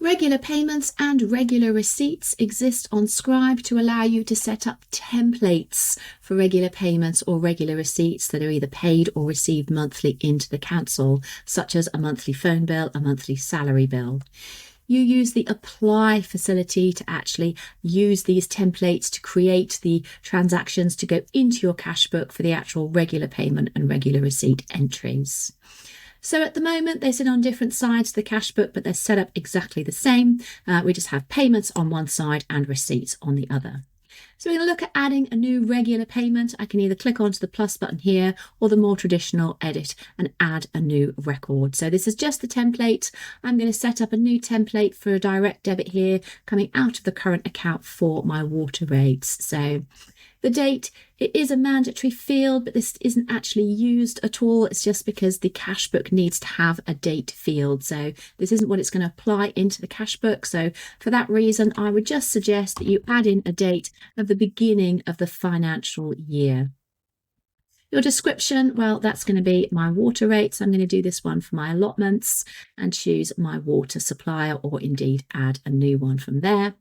Regular payments and regular receipts exist on Scribe to allow you to set up templates for regular payments or regular receipts that are either paid or received monthly into the council, such as a monthly phone bill, a monthly salary bill. You use the apply facility to actually use these templates to create the transactions to go into your cash book for the actual regular payment and regular receipt entries. So at the moment, they sit on different sides of the cash book, but they're set up exactly the same. We just have payments on one side and receipts on the other. So we're going to look at adding a new regular payment. I can either click onto the plus button here or the more traditional edit and add a new record. So this is just the template. I'm going to set up a new template for a direct debit here coming out of the current account for my water rates. So the date, it is a mandatory field, but this isn't actually used at all. It's just because the cash book needs to have a date field. So this isn't what it's going to apply into the cash book. So for that reason, I would just suggest that you add in a date of the beginning of the financial year. Your description, well, that's going to be my water rates. I'm going to do this one for my allotments and choose my water supplier, or indeed add a new one from there.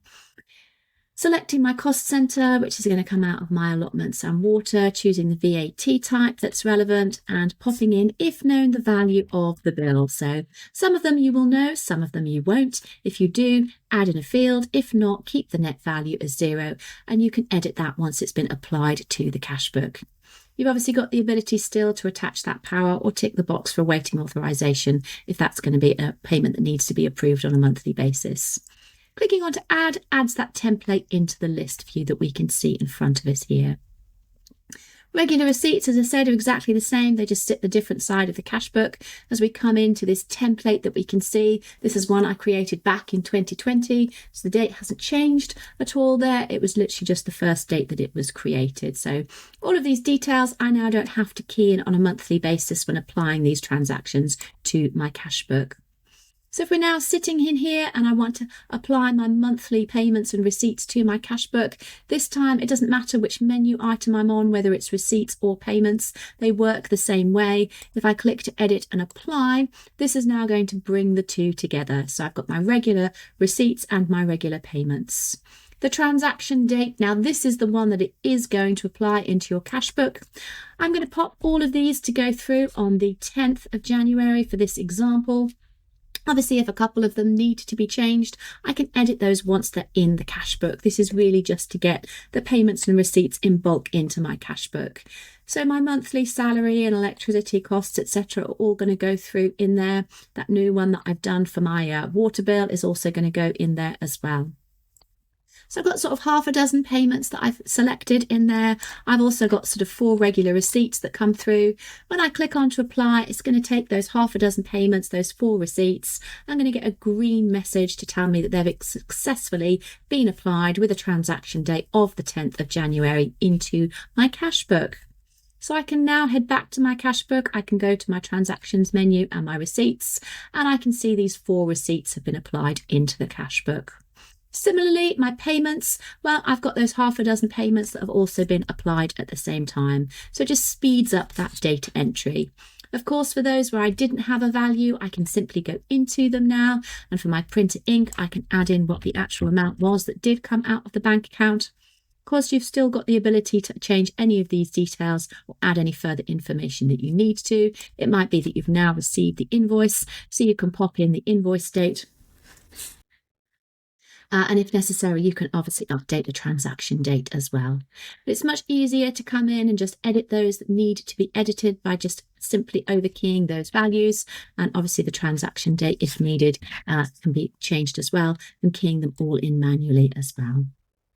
Selecting my cost centre, which is going to come out of my allotments and water, choosing the VAT type that's relevant and popping in, if known, the value of the bill. So some of them you will know, some of them you won't. If you do, add in a field. If not, keep the net value as 0 and you can edit that once it's been applied to the cash book. You've obviously got the ability still to attach that power or tick the box for awaiting authorisation if that's going to be a payment that needs to be approved on a monthly basis. Clicking on to add adds that template into the list view that we can see in front of us here. Regular receipts, as I said, are exactly the same. They just sit the different side of the cash book. As we come into this template that we can see, this is one I created back in 2020. So the date hasn't changed at all there. It was literally just the first date that it was created. So all of these details I now don't have to key in on a monthly basis when applying these transactions to my cash book. So if we're now sitting in here and I want to apply my monthly payments and receipts to my cash book, this time it doesn't matter which menu item I'm on, whether it's receipts or payments, they work the same way. If I click to edit and apply, this is now going to bring the two together. So I've got my regular receipts and my regular payments. The transaction date, now this is the one that it is going to apply into your cash book. I'm going to pop all of these to go through on the 10th of January for this example. Obviously, if a couple of them need to be changed, I can edit those once they're in the cash book. This is really just to get the payments and receipts in bulk into my cash book. So my monthly salary and electricity costs, etc., are all going to go through in there. That new one that I've done for my water bill is also going to go in there as well. So I've got sort of half a dozen payments that I've selected in there. I've also got sort of 4 regular receipts that come through. When I click on to apply, it's going to take those half a dozen payments, those 4 receipts. I'm going to get a green message to tell me that they've successfully been applied with a transaction date of the 10th of January into my cash book. So I can now head back to my cash book. I can go to my transactions menu and my receipts, and I can see these 4 receipts have been applied into the cash book. Similarly, my payments, well, I've got those half a dozen payments that have also been applied at the same time. So it just speeds up that data entry. Of course, for those where I didn't have a value, I can simply go into them now. And for my printer ink, I can add in what the actual amount was that did come out of the bank account. Of course, you've still got the ability to change any of these details or add any further information that you need to. It might be that you've now received the invoice, so you can pop in the invoice date. And if necessary, you can obviously update the transaction date as well. But it's much easier to come in and just edit those that need to be edited by just simply overkeying those values. And obviously the transaction date, if needed, can be changed as well, and keying them all in manually as well.